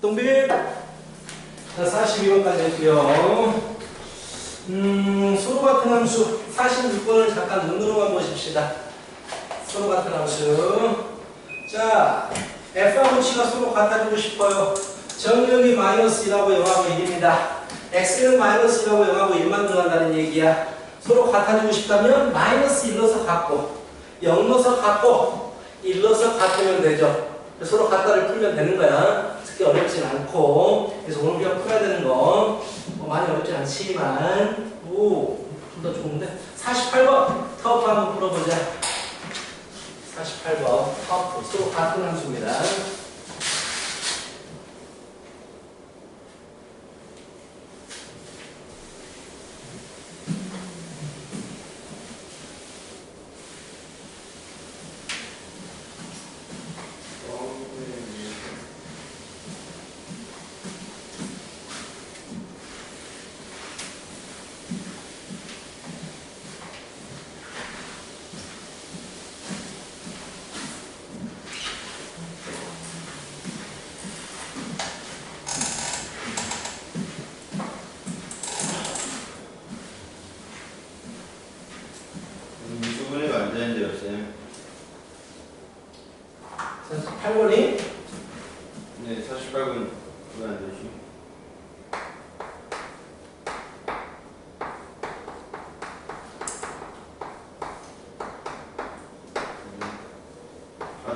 동빈. 자, 42번까지 했고요. 서로 같은 함수 46번을 잠깐 눈으로만 보십시다. 서로 같은 함수. 자, F하고 G가 서로 같아지고 싶어요. 정력이 마이너스 1하고 0하고 1입니다. X는 마이너스 1하고 0하고 1만 들어간다는 얘기야. 서로 같아지고 싶다면 마이너스 1 넣어서 같고 0 넣어서 같고 1 넣어서 같으면 되죠. 서로 같다를 풀면 되는 거야. 특히 어렵진 않고. 그래서 오늘 그냥 풀어야 되는 거 많이 어렵진 않지만 둘 다 좋은데. 48번 터프 한번 풀어보자. 48번 터프 서로 같은 함수입니다. 수분해가 안 되는데요, 쌤. 48번이? 네, 48분 왜 안 되지?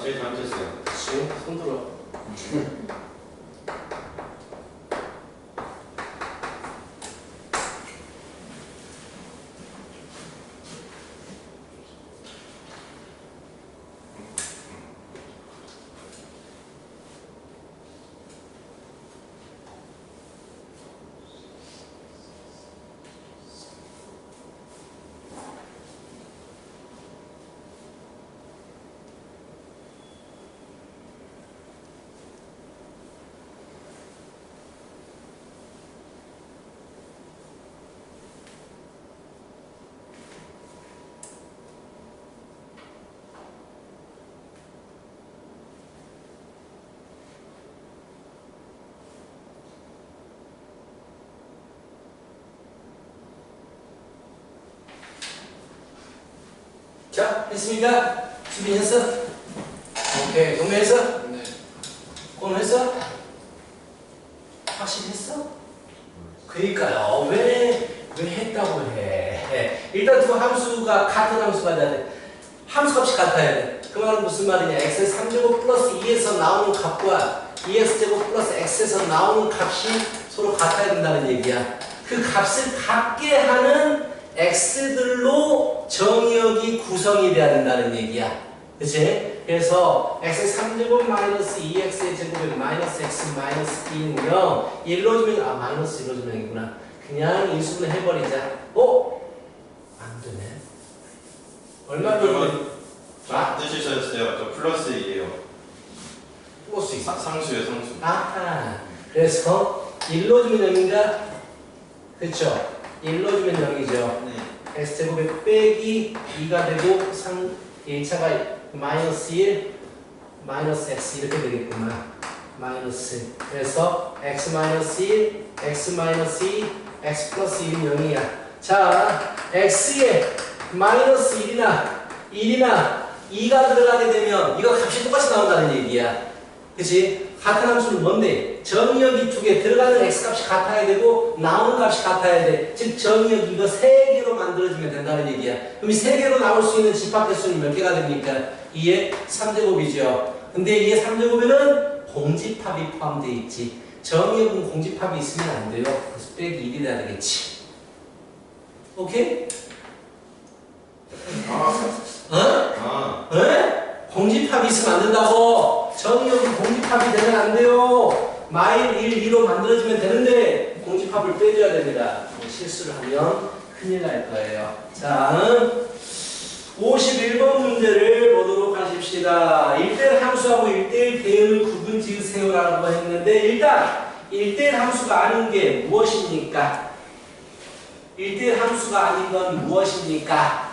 제일 잘못했어요. 그치, 손 들어. 자, 했습니까? 수빈했어? 오케이, 동네했어? 네. 공했어? 확실히 했어? 그니까요. 왜 했다고 해? 일단 두 함수가 같은 함수가 돼야 돼. 함수값이 같아야 돼. 그 말은 무슨 말이냐? x의 3제곱 플러스 2에서 나오는 값과 2x제곱 플러스 x에서 나오는 값이 서로 같아야 된다는 얘기야. 그 값을 같게 하는 x들로 정의역이 구성이 돼야 된다는 얘기야. 그치? 그래서 x의 3제곱 마이너스 2x의 제곱에 마이너스 x 마이너스 2는 0 1로 주면 마이너스 1로 주면 0이구나. 그냥 인수분해 해버리자. 안 되네. 얼마 되면 뜻이셨어요. 저 플러스이에요. 플러스 있어. 상수요, 상수. 아하. 그래서 1로 주면 0인가? 그쵸? 1로 주면 0이죠. 네. x제곱에 빼기 2가 되고 1차가 마이너스 1 마이너스 x 이렇게 되겠구만. 마이너스. 그래서 x 마이너스 1 x 마이너스 2 x 플러스 1은 0이야. 자, x에 마이너스 1이나 2가 들어가게 되면 이거 값이 똑같이 나온다는 얘기야. 그치? 같은 함수는 뭔데? 정의역이 두 개, 들어가는 x값이 같아야 되고 나오는 값이 같아야 돼. 즉 정의역 이거 세 개로 만들어지면 된다는 얘기야. 그럼 이 세 개로 나올 수 있는 집합개수는 몇 개가 됩니까? 2의 3제곱이죠. 근데 2의 3제곱에는 공집합이 포함되어 있지. 정의역은 공집합이 있으면 안 돼요. 그래서 빼기 1이 돼야 되겠지. 오케이? 공집합이 있으면 안 된다고. 정의역이 공집합이 되면 안 돼요. 마일 1, 2로 만들어지면 되는데 공집합을 빼줘야 됩니다. 실수를 하면 큰일 날 거예요. 자, 51번 문제를 보도록 하십시다. 1대1 함수하고 1대1 대응을 구분 지으세요라고 했는데 일단 1대1 함수가 아닌 게 무엇입니까? 1대1 함수가 아닌 건 무엇입니까?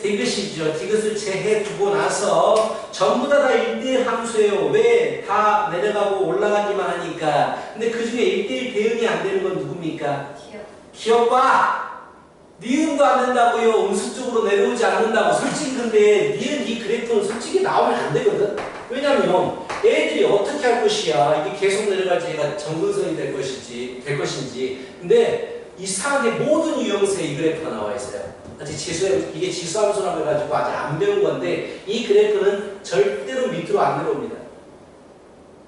디귿이죠. 디귿을 제해 두고 나서 전부 다 1대1 함수예요. 왜? 다 내려가고 올라가기만 하니까. 근데 그 중에 1대1 대응이 안 되는 건 누굽니까? 기억과 니은도 안 된다고요. 음수 쪽으로 내려오지 않는다고. 솔직히 근데 니은 이 그래프는 솔직히 나오면 안 되거든. 왜냐면 애들이 어떻게 할 것이야. 이게 계속 내려갈지 얘가 정근선이 될 것인지. 근데 이상하게 모든 유형세에 이 그래프가 나와 있어요. 아직 이게 지수함수라고 해가지고 아직 안 배운 건데 이 그래프는 절대로 밑으로 안 내려옵니다.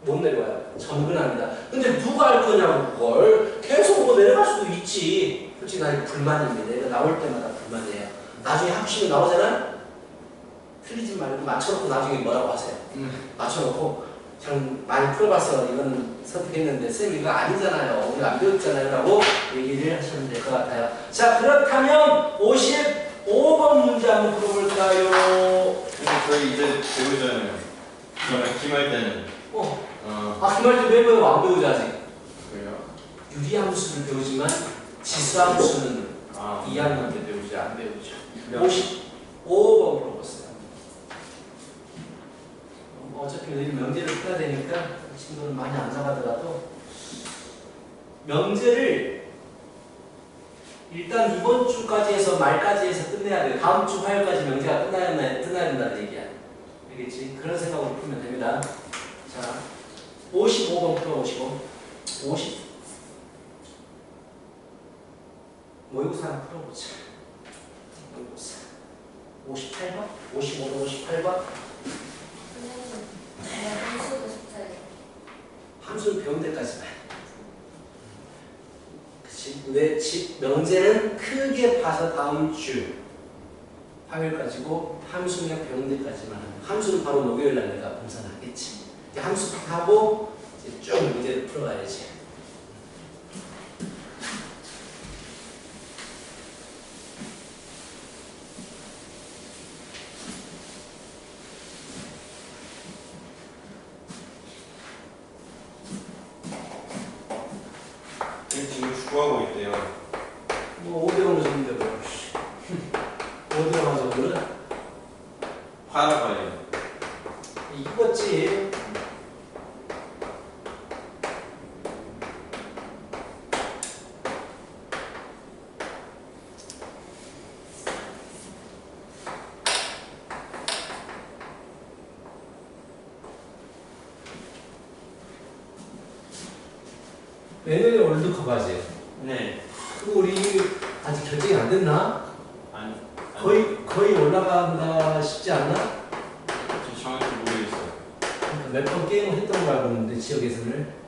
못 내려와요. 정근합니다. 근데 누가 할 거냐고 그걸. 계속 뭐 내려갈 수도 있지. 솔직히 나 불만입니다. 내가 나올 때마다 불만이에요. 나중에 합치면 나오잖아? 틀리지 말고 맞춰놓고 나중에 뭐라고 하세요? 맞춰놓고 참 많이 풀어봐서 이건 선택했는데 쌤 이거 아니잖아요. 우리 안 배웠잖아요. 라고 얘기를 하시면 될 것 같아요. 자, 그렇다면 55번 문제 한번 풀어볼까요? 근데 저희 이제 배우잖아요. 저는 기말 때는. 기말 때 왜 배워? 안 배우지 아직? 그래요? 유리함수를 배우지만 지수함수는 2학년 때 배우지 안 배우죠. 55번 물어봤어요. 어차피 내일 명제를 풀어야 되니까 친구는 많이 안 나가더라도 명제를 일단 이번 주까지 해서 말까지 해서 끝내야 돼요. 다음 주 화요일까지 명제가 끝나야 된다는 얘기야. 알겠지? 그런 생각으로 풀면 됩니다. 자, 55번 풀어보시고 모의고사 하나 풀어보자. 모의고사 58번? 55번, 58번? 함수를 배운 데까지만. 그치? 왜 명제는 크게 봐서 다음 주 화요일까지고 함수는 배운 데까지만. 함수는 바로 목요일날 내가 분산하겠지. 함수 하고 이제 쭉 문제를 풀어가야지. 지금 축구하고 있대요. 뭐 500원을 줬는데 뭐 500원 정도는 화나 봐요. 이거지. 내년에 월드컵 하지? 네. 그거 우리 아직 결정이 안 됐나? 아니. 거의 올라간다 싶지 않나? 저 정확히 모르겠어요. 그러니까 몇 번 게임을 했던 걸 알고 있는데 지역에서는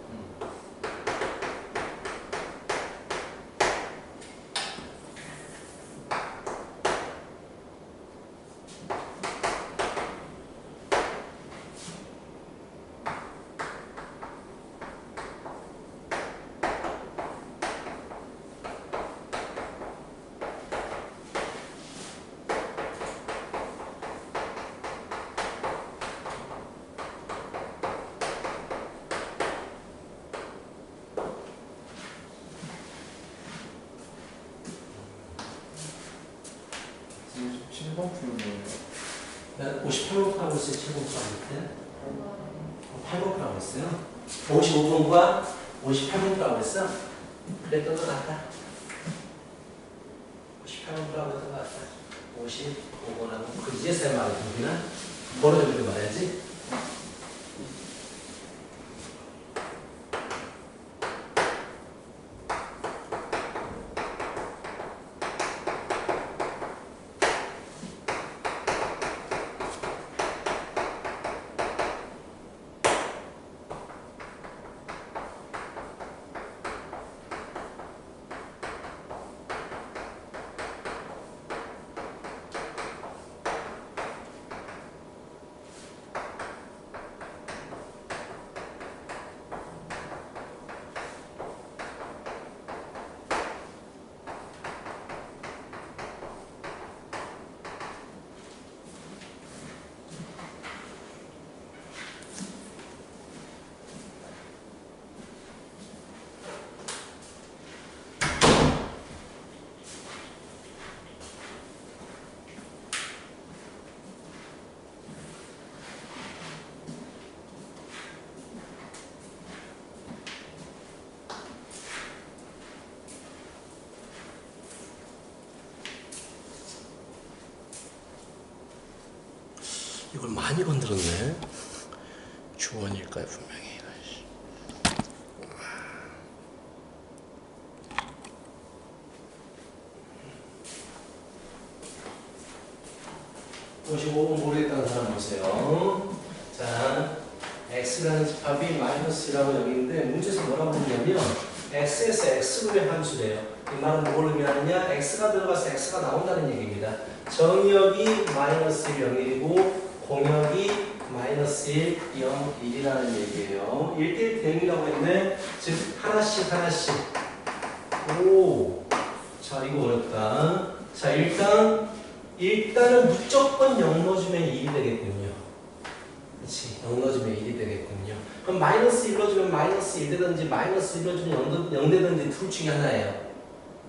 지금 7번 푸는 거예요. 난 58번 하고 있어요. 7번 하고 있대. 8번 하고 있어요. 55번과 58번 하고 있어. 그랬던 것 같다. 58번 하고 있던 것 같다. 55번하고 그 이제서야 말해 보기나 벌어져 그렇게 말해야지. 이걸 많이 건드렸네. 주원일까요 분명히. 55번 모르겠다는 사람 보세요. 자, x라는 집합이 마이너스라고 여기 있는데 문제에서 뭐라고 했냐면 x에서 x분의 함수래요. 이 말은 뭘 의미하느냐? x가 들어가서 x가 나온다는 얘기입니다. 정의역이 마이너스 1, 0이고 공역이 마이너스 1, 0, 1이라는 얘기예요. 1대1 대응이라고 했네. 즉 하나씩. 오, 자 이거 어렵다. 자 일단은 무조건 0 넣어주면 1이 되겠군요. 그렇지, 0 넣어주면 1이 되겠군요. 그럼 마이너스 1 넣어주면 마이너스 1 되든지 마이너스 1 넣어주면 0 되든지 둘 중에 하나예요.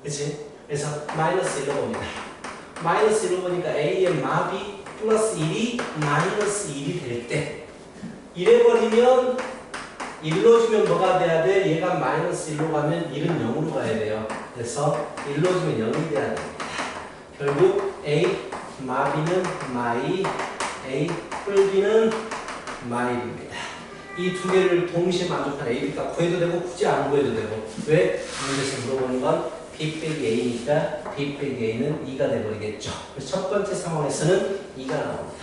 그렇지? 그래서 마이너스 1 넣어봅니다. 마이너스 1 넣어보니까 a의 마비 플러스 1이 마이너스 1이 될 때 이래버리면 1 넣어주면 뭐가 돼야 돼? 얘가 마이너스 1로 가면 1은 0으로 가야 돼요. 그래서 1 넣어주면 0이 돼야 됩니다. 결국 A 마비는 마이, A 뿔비는 마일입니다. 이 두 개를 동시에 만족한 A, B가 구해도 되고 굳이 안 구해도 되고. 왜? 문제에서 물어보는 건 B 빼기 A니까 B 빼기 A는 2가 돼버리겠죠. 그래서 첫 번째 상황에서는 2가 나옵니다.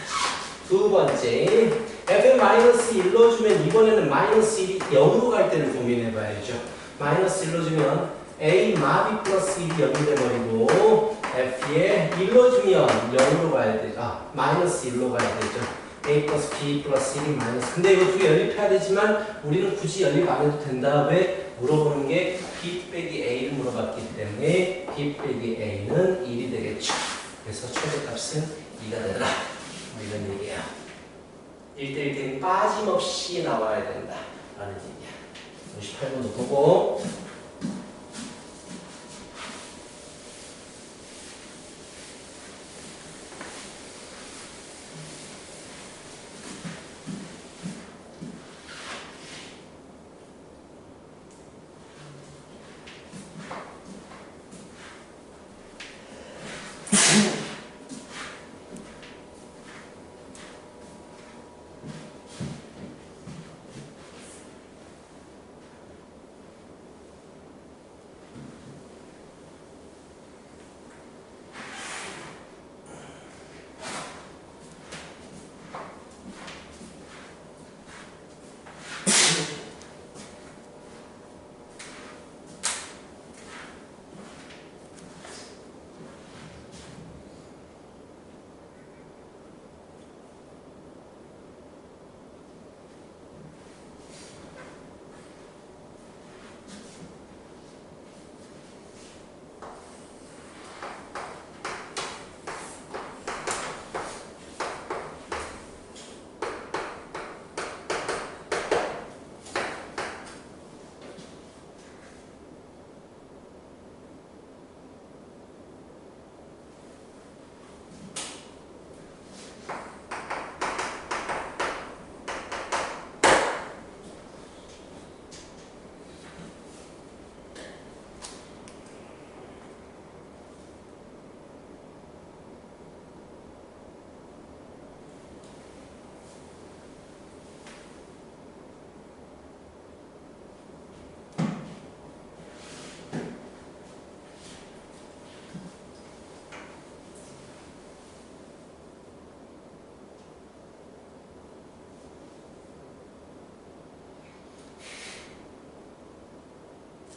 두 번째, F에 마이너스 1 넣어주면 이번에는 마이너스 1이 0으로 갈 때를 고민해봐야죠. 마이너스 1 넣어주면 A 마비 플러스 1이 0이 돼버리고 F에 1 넣어주면 0으로 가야 되죠. 마이너스 1로 가야 되죠. A 플러스 B 플러스 1이 마이너스. 근데 이거 두 개 연립해야 되지만 우리는 굳이 연립 안 해도 된다. 왜? 물어보는 게 B 빼기 A를 물어봤기 때문에 B 빼기 A는 1이 되겠죠. 그래서 최대값은 2가 되더라. 뭐 이런 얘기야. 1대1 대응 빠짐없이 나와야 된다. 라는 얘기야. 58번도 보고.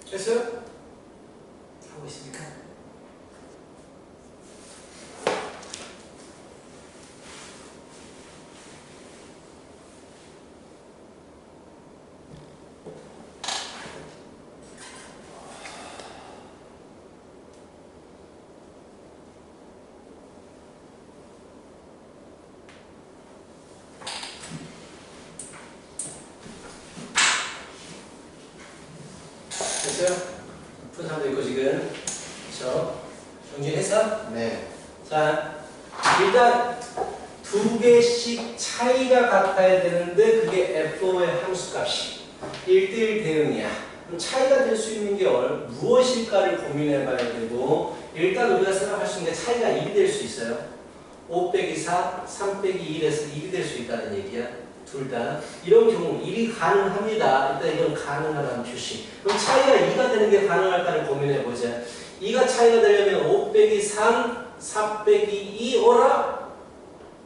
됐어요? 하고 있습니까? 됐어요? 푼 사람도 있고 지금. 그렇죠? 정리해서? 네. 자, 일단 두 개씩 차이가 같아야 되는데 그게 F5의 함수값이 1대1 대응이야. 그럼 차이가 될 수 있는 게 무엇일까를 고민해 봐야 되고 일단 우리가 생각할 수 있는 게 차이가 1이 될 수 있어요. 5 빼기 4, 3 빼기 1에서 1이 될 수 있다는 얘기야. 둘 다. 이런 경우 1이 가능합니다. 일단 이건 가능하다는 표시. 그럼 차이가 2가 되는 게 가능할까를 고민해보자. 2가 차이가 되려면 5 빼기 3, 4 빼기 2 어라?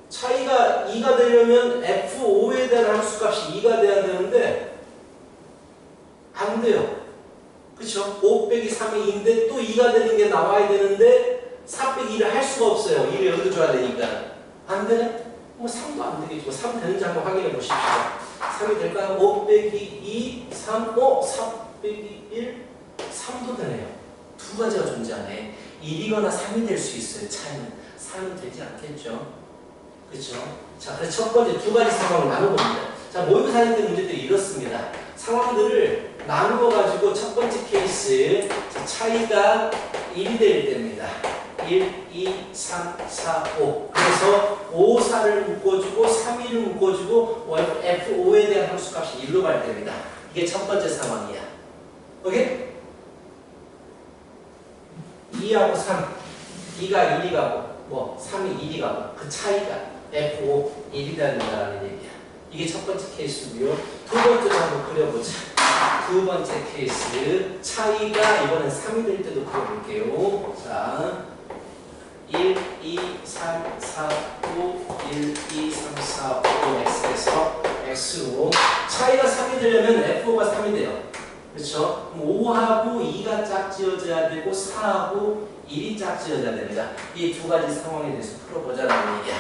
차이가 2가 되려면 F5에 대한 함수값이 2가 돼야 되는데 안 돼요. 그쵸? 5 빼기 3이 2인데 또 2가 되는 게 나와야 되는데 4 빼기 2를 할 수가 없어요. 2를 여기도 줘야 되니까. 안 되네? 뭐 3도 안 되겠죠. 3 되는지 한번 확인해 보십시오. 3이 될까요? 5 빼기 2, 3, 4 빼기 1, 3도 되네요. 두 가지가 존재하네. 1이거나 3이 될 수 있어요. 차이는. 3은 되지 않겠죠. 그렇죠? 자, 그래서 첫 번째 두 가지 상황을 나눠봅니다. 자, 모의고사 때 문제들이 이렇습니다. 상황들을 나누어가지고 첫 번째 케이스 자, 차이가 1이 될 때입니다. 1, 2, 3, 4, 5 그래서 5, 4를 묶어주고 3, 1을 묶어주고 F5에 대한 함수값이 1로 갈 때입니다. 이게 첫 번째 상황이야. 오케이? 2하고 3 2가 1이 가고 뭐 3이 1이 가고 그 차이가 F5 1이 된다는 얘기야. 이게 첫 번째 케이스고요. 두 번째로 한번 그려보자. 두 번째 케이스 차이가 이번엔 3이 될 때도 그려볼게요. 자 1, 2, 3, 4, 5 1, 2, 3, 4, 5 X에서 X로 차이가 3이 되려면 F5가 3이 돼요. 그렇죠? 5하고 2가 짝지어져야 되고 4하고 1이 짝지어져야 됩니다. 이 두 가지 상황에 대해서 풀어보자는 얘기야.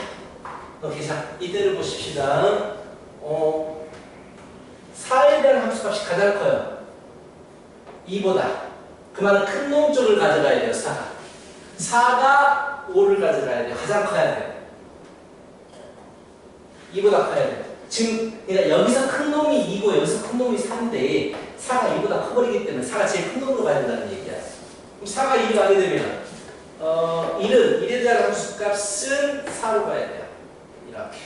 오케이, 자 이대로 보십시다. 4에 대한 함수값이 가장 커요. 2보다. 그 말은 큰 놈 쪽을 가져가야 돼요. 4가. 4가 5를 가져가야 돼요. 가장 커야 돼요. 2보다 커야 돼요. 지금 그러니까 여기서 큰 놈이 2고 여기서 큰 놈이 4인데 4가 2보다 커버리기 때문에 4가 제일 큰 놈으로 가야 된다는 얘기야. 그럼 4가 2로 가게 되면 1은 1에 대한 함수값은 4로 가야 돼요. 이렇게.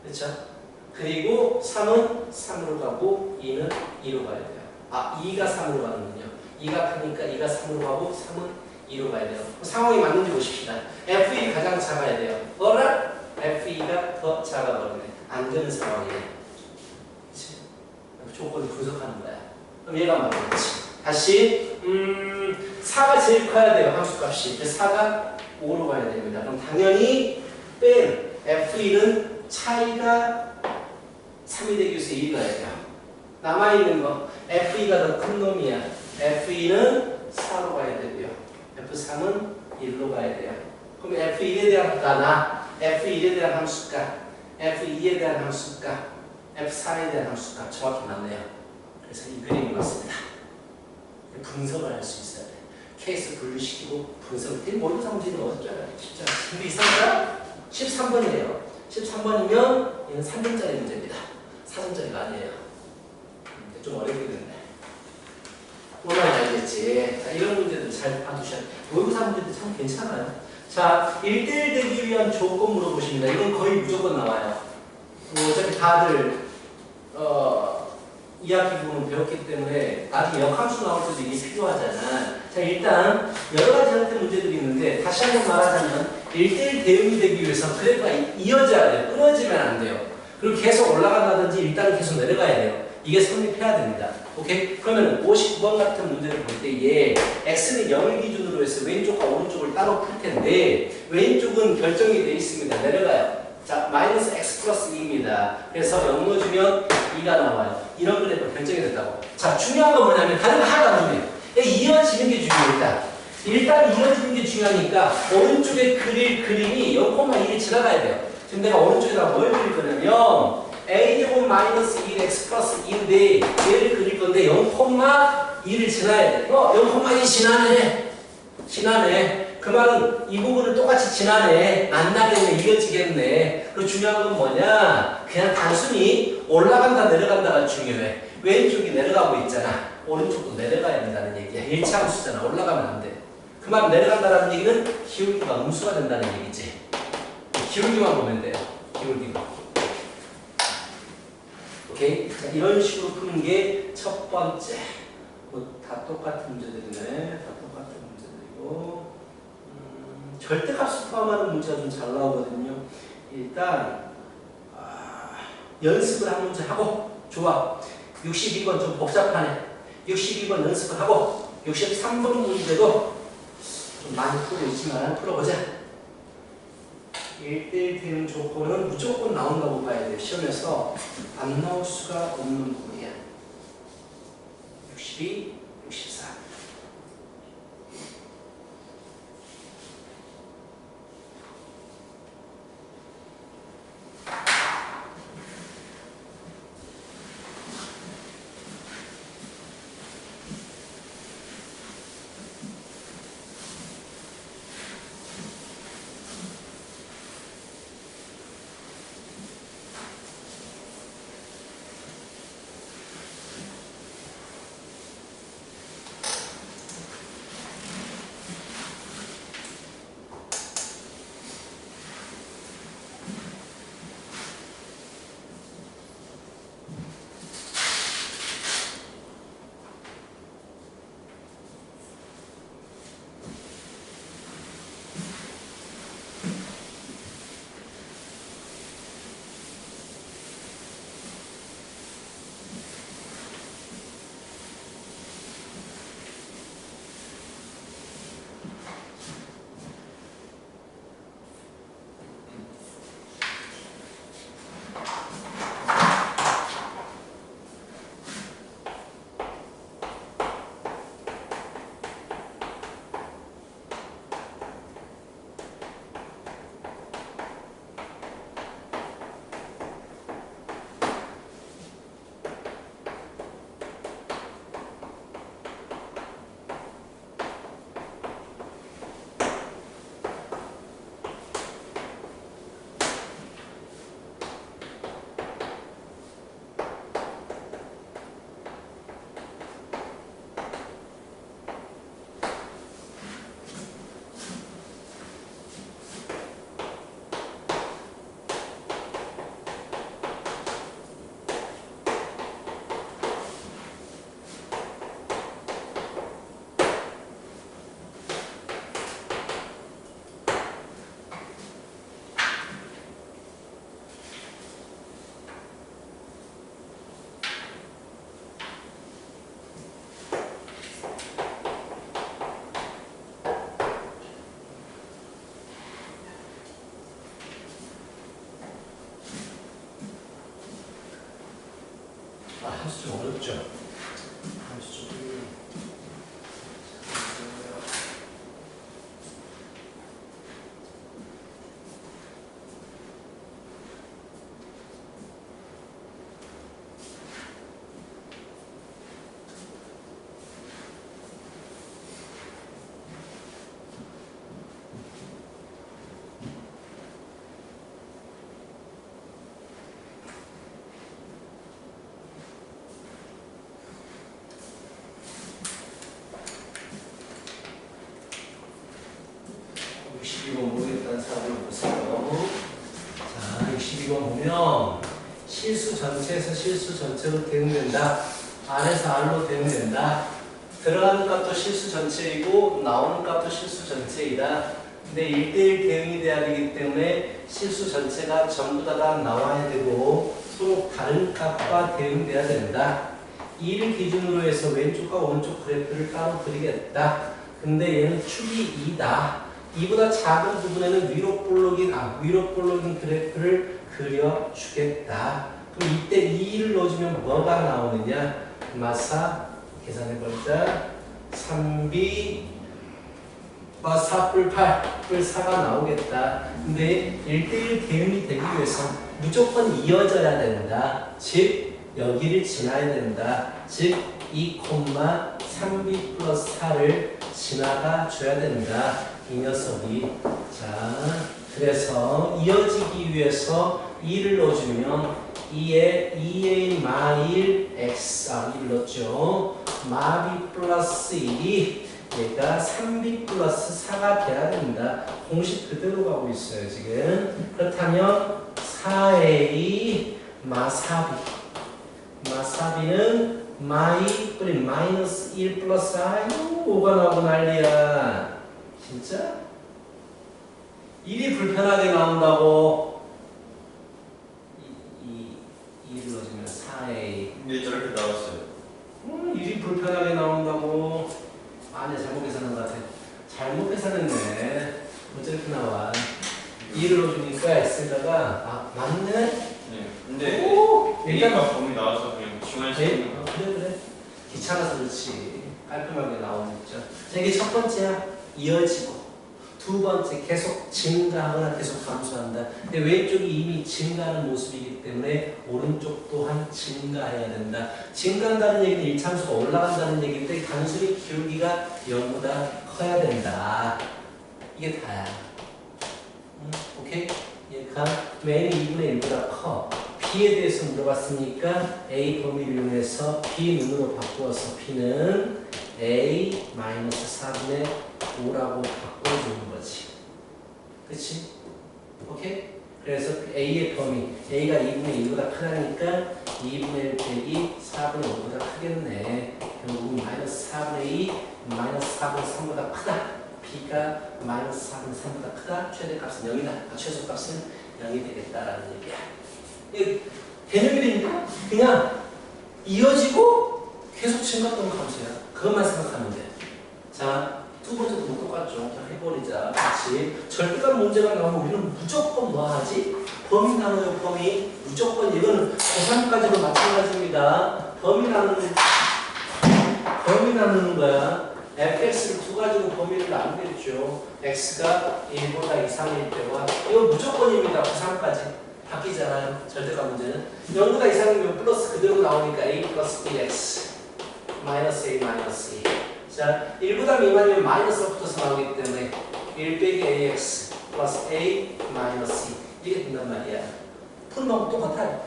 그렇죠? 그리고 3은 3으로 가고 2는 2로 가야 돼요. 아, 2가 3으로 가는군요. 2가 크니까 2가 3으로 가고 3은 2로 가야 돼요. 상황이 맞는지 보십시다. F1이 가장 작아야 돼요. 어라? F2가 더 작아버리네. 안 되는 상황이네. 그치? 조건을 분석하는 거야. 그럼 얘가 맞겠지. 다시 4가 제일 커야 돼요. 함수값이. 그래서 4가 5로 가야 됩니다. 그럼 당연히 뺀 F1은 차이가 3이 되기 위해서 1이 가야 돼요. 남아있는 거 F2가 더 큰 놈이야. F2는 4로 가야 되고요. F3은 1로 가야 돼요. 그럼 F1에 대한 F1에 대한 함수값, F2에 대한 함수값, F4에 대한 함수값 정확히 맞네요. 그래서 이 그림이 맞습니다. 분석을 할 수 있어야 돼. 케이스 분류시키고 분석을. 모의고사 문제는 어렵잖아요. 쉽지 않아요. 근데 이상하다? 13번이에요. 13번이면 얘는 3점짜리 문제입니다. 4점짜리가 아니에요. 좀 어렵게 됐네. 뭐만 알겠지. 자, 이런 문제들 잘 봐두셔야 돼요. 모의고사 문제들 참 괜찮아요. 자, 1대1 되기 위한 조건 물어보십니다. 이건 거의 무조건 나와요. 어차피 다들 2학기 부분 배웠기 때문에 나중에 역함수 나올 때도 이게 필요하잖아. 자, 일단 여러 가지 형태 문제들이 있는데 다시 한번 말하자면 1대1 대응이 되기 위해서 그래프가 이어져야 돼요. 끊어지면 안 돼요. 그리고 계속 올라간다든지 일단은 계속 내려가야 돼요. 이게 성립해야 됩니다. 오케이? 그러면 59번 같은 문제를 볼 때에 x는 0을 기준으로 해서 왼쪽과 오른쪽을 따로 풀 텐데 왼쪽은 결정이 되어 있습니다. 내려가요. 자, 마이너스 x 플러스 2입니다. 그래서 0 넣어주면 2가 나와요. 이런 그래프가 결정이 됐다고. 자, 중요한 건 뭐냐면 다른 거 하나도 안 중요해요. 이어지는 게 중요합니다. 일단 이어지는 게 중요하니까 오른쪽에 그릴 그림이 0,2를 지나가야 돼요. 지금 내가 오른쪽에다가 뭘 그릴 거냐면 a제곱 마이너스 1x 플러스 2인데 얘를 그릴 건데 0,2를 지나야 돼. 0,2 지나네. 그 말은 이 부분을 똑같이 지나네. 만나겠네. 이어지겠네. 그리고 중요한 건 뭐냐? 그냥 단순히 올라간다 내려간다가 중요해. 왼쪽이 내려가고 있잖아. 오른쪽도 내려가야 된다는 얘기야. 일차함수잖아. 올라가면 안 돼. 그 말은 내려간다는 얘기는 기울기가 음수가 된다는 얘기지. 기울기만 보면 돼요. 기울기만. 오케이? 자, 이런 식으로 푸는 게 첫 번째. 뭐 다 똑같은 문제들이네. 다 똑같은 문제들이고. 절대값을 포함하는 문제가 좀 잘 나오거든요. 일단 연습을 한 문제 하고 좋아. 62번 좀 복잡하네. 62번 연습을 하고 63번 문제도 좀 많이 풀고 있지만 풀어보자. 1대1 되는 조건은 무조건 나온다고 봐야 돼요. 시험에서 안 나올 수가 없는 부분이야. 62, 64. 함수 좀 어렵죠? 함수 좀 모르겠다는 사람을 보세요. 자, 62번 보면 실수 전체에서 실수 전체로 대응된다. R에서 R로 대응된다. 들어가는 값도 실수 전체이고 나오는 값도 실수 전체이다. 근데 1대1 대응이 돼야 되기 때문에 실수 전체가 전부 다 나와야 되고 서로 다른 값과 대응돼야 된다. 이를 기준으로 해서 왼쪽과 오른쪽 그래프를 따로 그리겠다. 근데 얘는 축이 2다. 이보다 작은 부분에는 위로 볼록인 그래프를 그려주겠다. 그럼 이때 2를 넣어주면 뭐가 나오느냐? 마사 계산해보자. 3B 4뿔 8뿔 4가 나오겠다. 근데 1대1 대응이 되기 위해서 무조건 이어져야 된다. 즉 여기를 지나야 된다. 즉 2, 3B 플러스 4를 지나가 줘야 된다. 이 녀석이. 자, 그래서 이어지기 위해서 2를 넣어주면 2에 마일 x 1을 넣었죠. 마비 플러스 1이 얘가 3b 플러스 4가 돼야 된다. 공식 그대로 가고 있어요 지금. 그렇다면 4a 마사비는 마이 뿌린 마이너스 1 플러스 5가 나오고 난리야. 진짜? 1이 불편하게 나온다고 2를 넣어주면 4a 근데 저렇게 나왔어요. 1이 불편하게 나온다고 아니 잘못 계산한 것 같아. 잘못 계산했네. 어쩌렇게 나와 2를 넣어주니까 x에다가 맞네? 네. 근데 오! A가 범위 나와서 그냥 중간에 쓰는 거. 그래 귀찮아서 그렇지. 깔끔하게 나오겠죠. 자, 이게 첫 번째야. 이어지고 두 번째 계속 증가하거나 계속 감소한다. 근데 왼쪽이 이미 증가하는 모습이기 때문에 오른쪽 또한 증가해야 된다. 증가한다는 얘기는 일차함수가 올라간다는 얘기인데 단순히 기울기가 0보다 커야 된다. 이게 다야. 오케이? 얘가 N이 2분의 1보다 커. B에 대해서 물어봤으니까 A 범위를 이용해서 B 눈으로 바꾸어서 B는 A-4분의 5라고 바꿔주는 거지. 그치? 오케이? 그래서 A의 범위, A가 2분의 1보다 크다니까 2분의 1 빼기 4분의 5보다 크겠네. 결국은 마이너스 4분의 2, 마이너스 4분의 3보다 크다. B가 마이너스 4분의 3보다 크다. 최대값은 0이다. 최소값은 0이 되겠다라는 얘기야. 이게 개념이 되니까 그냥 이어지고 계속 증가했던 감소야. 그것만 생각하면 돼. 자, 두 번째도 뭐 똑같죠. 자, 해버리자. 같이. 절대값 문제가 나오면 우리는 무조건 뭐 하지? 범위 나눠요, 범위. 무조건 이거는 고3까지도 마찬가지입니다. 범위 나누는 거야. fx를 두 가지로 범위를 나누겠죠. x가 1보다 이상일 때와 이거 무조건입니다. 고3까지. 바뀌잖아요. 절대값 문제는 0보다 이상이면 플러스 그대로 나오니까 a 플러스 bx 마이너스 a 마이너스 2. 자, 1보다 미만이면 마이너스가 붙어서 나오기 때문에 1 빼기 ax 플러스 a 마이너스 2 이게 된단 말이야. 푸는 방법 똑같아요.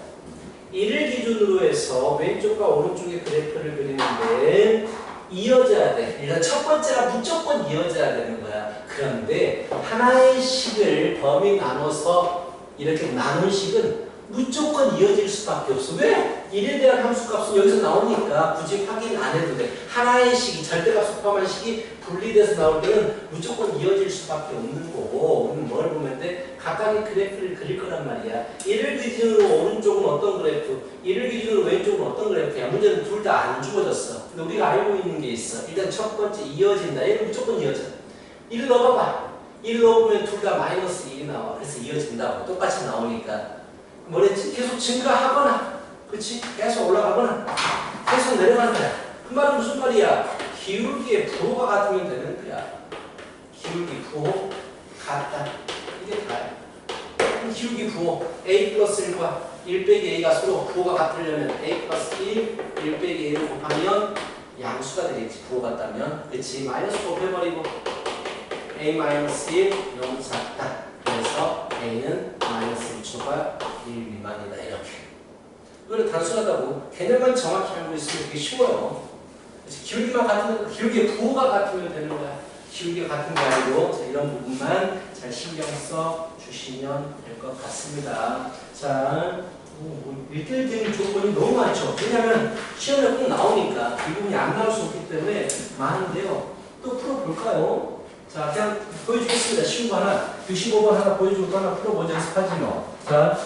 1을 기준으로 해서 왼쪽과 오른쪽의 그래프를 그리는데 이어져야 돼. 일단 첫 번째가 무조건 이어져야 되는 거야. 그런데 하나의 식을 범위 나눠서 이렇게 나눈 식은 무조건 이어질 수밖에 없어. 왜? 1에 대한 함수값은 여기서 나오니까 굳이 확인 안 해도 돼. 하나의 식이 절대값을 포함한 식이 분리돼서 나올 때는 무조건 이어질 수밖에 없는 거고 우리는 뭘 보면 돼? 각각의 그래프를 그릴 거란 말이야. 1을 기준으로 오른쪽은 어떤 그래프, 1을 기준으로 왼쪽은 어떤 그래프야. 문제는 둘 다 안 주어졌어. 근데 우리가 알고 있는 게 있어. 일단 첫 번째 이어진다. 얘는 무조건 이어져. 1을 넣어봐봐. 1을 넣어보면 둘 다 마이너스 1이 나와. 그래서 이어진다고. 똑같이 나오니까. 뭐랬지? 계속 증가하거나, 그렇지? 계속 올라가거나, 계속 내려가는 거야. 그 말은 무슨 말이야? 기울기의 부호가 같으면 되는 거야. 기울기 부호 같다. 이게 다야. 기울기 부호 a 플러스 1과 1 빼기 a가 서로 부호가 같으려면 a 플러스 1, 1 빼기 a를 곱하면 양수가 되겠지. 부호 같다면. 그렇지? 마이너스 곱해버리고 a 마이너스 1 너무 작다. 그래서 a는 마이너스 1초가 1 미만이다. 이렇게. 이거는 단순하다고. 개념만 정확히 알고 있으면 되게 쉬워요. 기울기만 같으면, 기울기의 부호가 같으면 되는 거야. 기울기가 같은 게 아니고, 자, 이런 부분만 잘 신경 써 주시면 될 것 같습니다. 자, 1대1 되는 조건이 너무 많죠. 왜냐면 시험에 꼭 나오니까 이 부분이 안 나올 수 없기 때문에 많은데요. 또 풀어볼까요? 자, 그냥 보여주겠습니다. 쉬운 거 하나, 65번 하나 보여주고 또 하나 풀어보자. 연습하지 뭐. 자,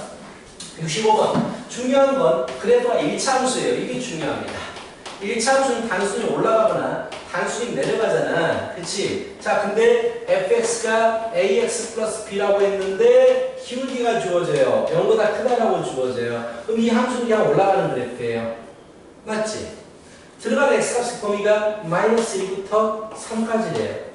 65번. 중요한 건 그래프가 1차 함수예요. 이게 중요합니다. 1차 함수는 단순히 올라가거나 단순히 내려가잖아. 그치? 자, 근데 fx가 ax 플러스 b라고 했는데 기울기가 주어져요. 0보다 크다라고 주어져요. 그럼 이 함수는 그냥 올라가는 그래프예요. 맞지? 들어가는 x값의 범위가 마이너스 1부터 3까지래요.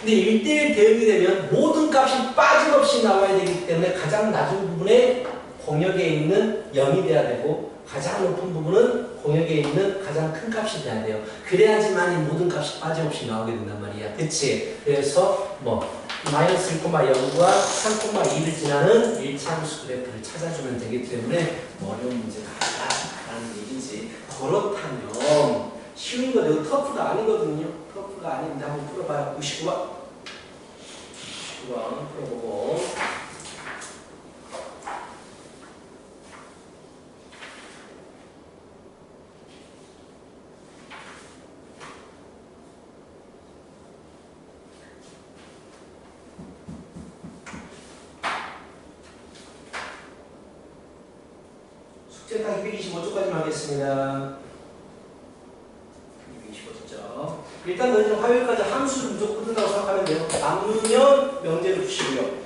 근데 1대1 대응이 되면 모든 값이 빠짐없이 나와야 되기 때문에 가장 낮은 부분에 공역에 있는 0이 돼야 되고 가장 높은 부분은 공역에 있는 가장 큰 값이 돼야 돼요. 그래야지만 이 모든 값이 빠짐없이 나오게 된단 말이야. 그치? 그래서 뭐 마이너스 1,0과 3,2를 지나는 1차 함수 그래프를 찾아주면 되기 때문에 뭐 어려운 문제가 아니라는 얘기지. 그렇다면 쉬운 거 이거 터프가 아니거든요. 터프가 아닌데 한번 풀어봐요. 99번. 99번 풀어보고. 세탁 225초까지만 하겠습니다. 225초. 일단 너희는 화요일까지 함수를 무조건 끝낸다고 생각하면 돼요. 남으면 명제를 주시고요.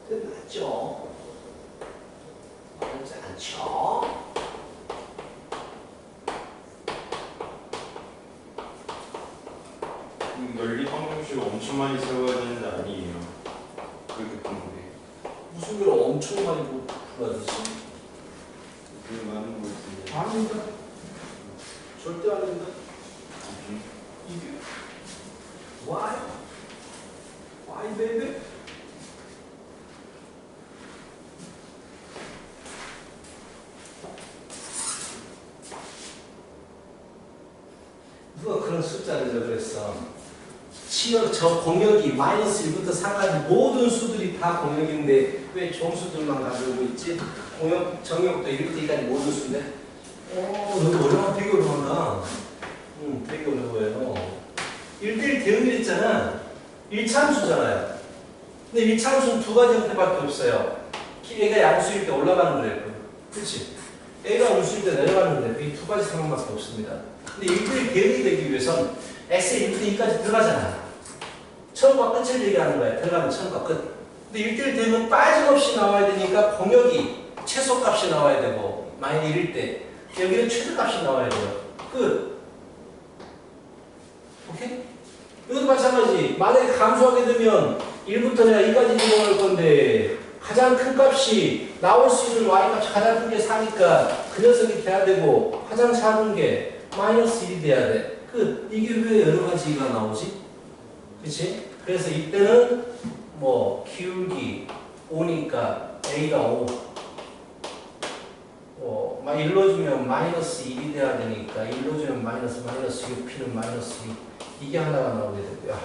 끝났죠? 어렵지 않죠? 논리 방정식을 엄청 많이 세워야 되는 데 아니에요. 그렇게 보는데. 무슨 걸 엄청 많이 불러야 되지? 되게 많은 거 있습니다. 아닙니다. 절대 아닙니다. 이게 why? why baby? 누가 그런 숫자를 적었어? 치역 저 공역이 마이너스 1부터 4까지 모든 수들이 다 공역인데 왜 정수들만 가지고 있지? 공역 정역부터 1부터 2까지 모든 수인데? 너도 어려워 되게 어려운다. 되게 어려워요. 1대1 대응이 있잖아. 1차함수잖아요. 근데 1차함수는 두 가지 형태밖에 없어요. A가 양수일 때 올라가는 그래프. 그렇지? A가 음수일 때 내려가는 그래프. 이 두 가지 상황밖에 없습니다. 근데 1대1 대응이 되기 위해선 X의 1부터 2까지 들어가잖아. 처음과 끝을 얘기하는 거야. 들어가면 처음과 끝. 근데 1대1 대응은 빠짐없이 나와야 되니까 공역이 최소값이 나와야 되고 마이너스 1일 때 여기는 최소값이 나와야 돼요. 끝. 오케이? 이것도 마찬가지. 만약에 감소하게 되면 1부터 내가 2까지 이동할 건데 가장 큰 값이 나올 수 있는 y값이 가장 큰 게 4니까 그 녀석이 돼야 되고 가장 작은 게 마이너스 1이 돼야 돼. 끝. 이게 왜 여러 가지가 나오지? 그치? 그래서 이때는 뭐 기울기 5니까 A가 5 1로 주면 마이너스 1이 돼야 되니까 1로 주면 마이너스 6P는 마이너스 2 이게 하나가 나오게 되고요.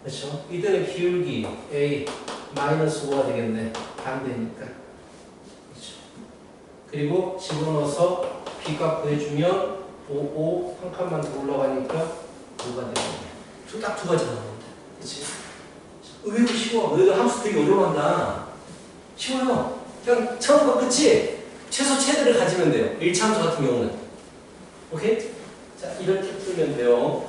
그렇죠? 이때는 기울기 A 마이너스 5가 되겠네. 반대니까. 그렇죠? 그리고 집어넣어서 B값 구해주면 5 한 칸만 더 올라가니까 5가 되겠네. 딱 두 가지 나옵니다. 그렇지? 의외로 쉬워. 너희들 함수 되게 어려워한다. 쉬워요. 그냥 처음과 끝이 최소 최대를 가지면 돼요. 1차 함수 같은 경우는. 오케이? 자, 이렇게 풀면 돼요.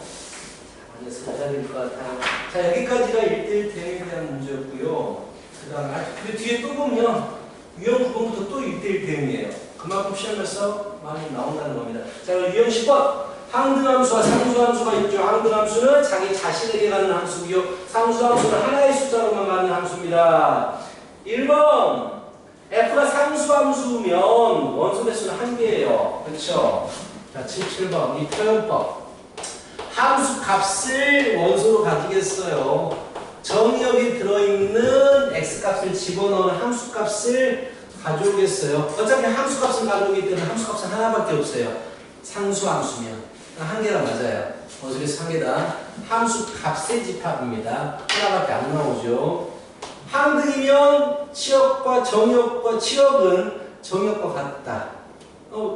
많이 사자릴 것 같아요. 자, 여기까지가 1대1 대응에 대한 문제였고요. 그 다음에, 근데 뒤에 또 보면 유형 9번부터 또 1대1 대응이에요. 그만큼 시험에서 많이 나온다는 겁니다. 자, 유형 10번. 항등함수와 상수함수가 있죠. 항등함수는 자기 자신에게 가는 함수고요. 상수함수는 하나의 숫자로만 가는 함수입니다. 1번. F가 상수함수면 원소 대수는 1개예요. 그렇죠? 자, 7번. 이 표현법. 함수 값을 원소로 가지겠어요. 정의역에 들어있는 x값을 집어넣은 함수 값을 가져오겠어요. 어차피 함수 값을 가져오기 때문에 함수 값은 하나밖에 없어요. 상수함수면. 한 개가 맞아요. 원소에서 한 개다. 함수 값의 집합입니다. 하나밖에 안 나오죠. 항등이면 치역과 정역과 치역은 정역과 같다.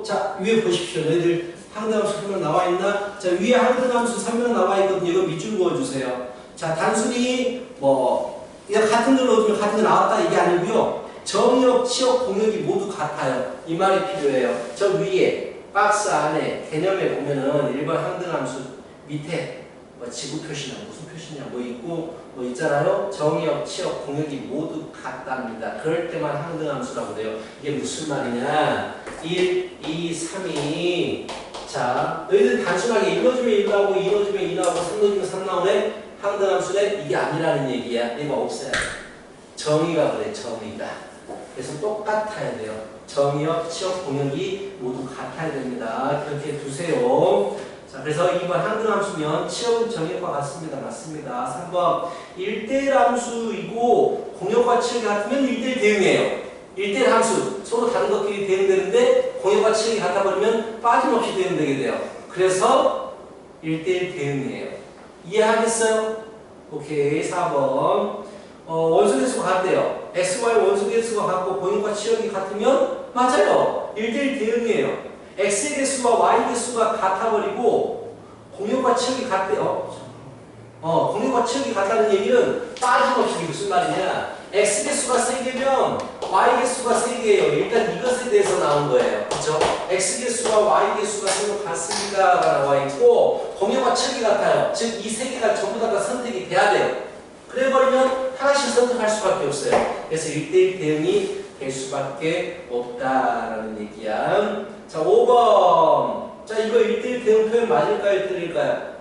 자, 위에 보십시오. 너희들 항등함수 3명 나와 있나? 자, 위에 항등함수 3명 나와 있거든요. 이거 밑줄 그어주세요. 자, 단순히 이거 같은 걸 넣어주면 같은 게 나왔다 이게 아니고요. 정역, 치역, 공역이 모두 같아요. 이 말이 필요해요. 저 위에 박스 안에 개념에 보면은 1번 항등함수 밑에 뭐 지구 표시나 무슨 표시냐 뭐 있고 뭐 있잖아요. 정의역, 치역, 공역이 모두 같답니다. 그럴 때만 항등함수라고 돼요. 이게 무슨 말이냐? 1, 2, 3이 자 너희들 단순하게 1 넣어주면 1 나오고 2 넣어주면 2 나오고 3 넣어주면 3 나오네? 항등함수네? 이게 아니라는 얘기야. 이거 없애야 돼. 정의가 그래, 정의가. 그래서 똑같아야 돼요. 정의역, 치역, 공역이 모두 같아야 됩니다. 그렇게 두세요. 자, 그래서 2번 항등함수면 치역은 정의역과 같습니다. 맞습니다. 3번 1대1 함수이고 공역과 치역이 같으면 1대1 대응이에요. 1대1 함수, 서로 다른 것끼리 대응되는데 공역과 치역이 같아버리면 빠짐없이 대응되게 돼요. 그래서 1대1 대응이에요. 이해하겠어요? 오케이. 4번 원소대수가 같대요. XY 원소대수가 같고 공역과 치역이 같으면 맞아요. 1대1 대응이에요. X의 개수와 Y의 개수가 같아버리고 공역과 치역이 같대요. 공역과 치역이 같다는 얘기는 빠짐없이 무슨 말이냐? X 개수가 3개면 Y 개수가 3개예요. 일단 이것에 대해서 나온 거예요. 그렇죠? X 개수와 Y 개수가 서로 같습니다가 나와 있고 공역과 치역이 같아요. 즉 이 3개가 전부 다 선택이 돼야 돼요. 그래버리면 하나씩 선택할 수밖에 없어요. 그래서 1대1 대응이 될 수밖에 없다라는 얘기야. 자, 5번. 자, 이거 1대1 대응 표현 맞을까요? 틀릴까요?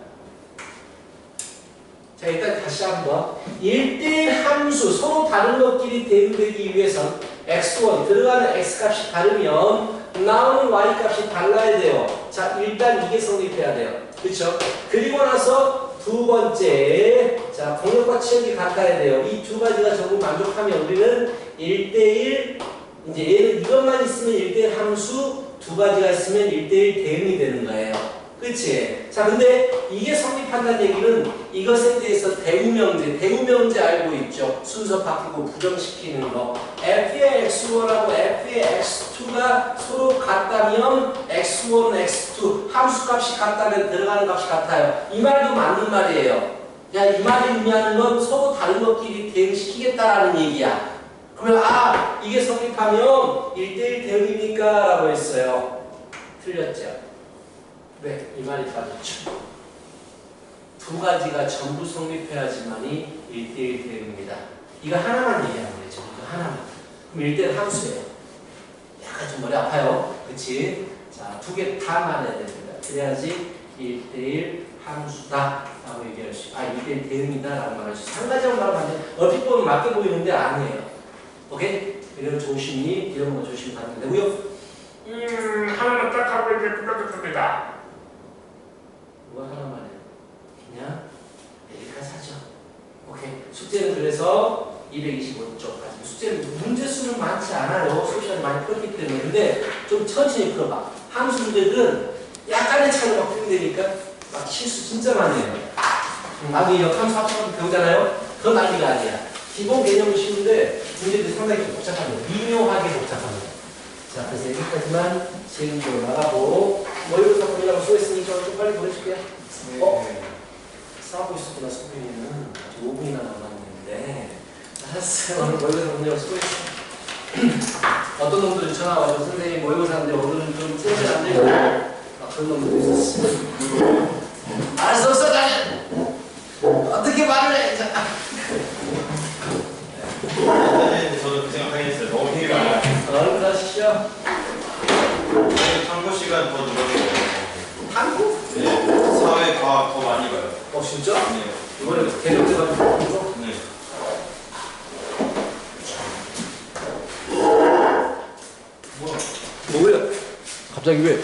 자, 일단 다시 한번. 1대1 함수, 서로 다른 것끼리 대응되기 위해선 x1, 들어가는 x값이 다르면 나오는 y값이 달라야 돼요. 자, 일단 이게 성립해야 돼요. 그렇죠? 그리고 나서 두 번째, 자, 공역과 치역이 같아야 돼요. 이 두 가지가 전부 만족하면 우리는 1대1, 이제 얘는 이것만 있으면 1대1 함수, 두 가지가 있으면 1대1 대응이 되는 거예요. 그치? 자, 근데 이게 성립한다는 얘기는 이것에 대해서 대우명제 알고 있죠? 순서 바꾸고 부정시키는 거. f의 x1하고 f의 x2가 서로 같다면 x1, x2 함수값이 같다면 들어가는 값이 같아요. 이 말도 맞는 말이에요. 야, 이 말이 의미하는 건 서로 다른 것끼리 대응시키겠다라는 얘기야. 그러면 이게 성립하면 1대1 대응입니까? 라고 했어요. 틀렸죠? 네, 이 말이 빠졌죠. 두 가지가 전부 성립해야지만이 1대1 대응입니다. 이거 하나만 얘기하는 거죠. 이거 하나만. 그럼 1대1 함수예요. 약간 좀 머리 아파요. 그치? 자, 두 개 다 말해야 됩니다. 그래야지 1대1 함수다 라고 얘기할 수, 1대1 대응이다 라고 말할 수 있어요. 한 가지만 말하면 안 돼. 얼핏 보면 맞게 보이는데 아니에요. 오케이? 이런 조심히, 이런 거 조심히 하면 되고요. 하나만 딱 하고 이제 끝났습니다. 뭐 하나만 해요. 그냥 여기까지 하죠. 오케이. 숙제는 그래서 225쪽까지. 숙제는 문제 수는 많지 않아요. 소시al 많이 풀었기 때문에. 근데 좀 천천히 풀어봐. 함수 문제들은 약간의 차이가 막 풀리니까 막 실수 진짜 많이 해요. 나도 역함수 합쳐서 배우잖아요. 그건 난리가 아니야. 기본 개념은 쉬운데 문제들이 상당히 좀 복잡합니다. 미묘하게 복잡합니다. 자, 그래서 여기까지만 지금도 나가고 모의고사 보느라고 수고했으니 좀 빨리 보내줄게요. 네. 싸우고 있었구나, 수빈이는. 아직 5분이나 남았는데. 알았어요. 오늘 모의고사 보느라고 수고했어. 어떤 놈들은 전화 와서 선생님 모의고사인데 오늘은 좀 센스 안 되고 그런 놈들도 있었어. 알았어, 나는 어떻게 말을 해. 저도 그 생각하긴 했어요. 너무 힘이 많아요. 얼른 하시죠. 탐구 시간 더 늘어져요. 탐구? 네. 사회 과학 더 많이 봐요. 진짜? 네. 이번에 개념제가 좀 네. 뭐야? 갑자기 왜?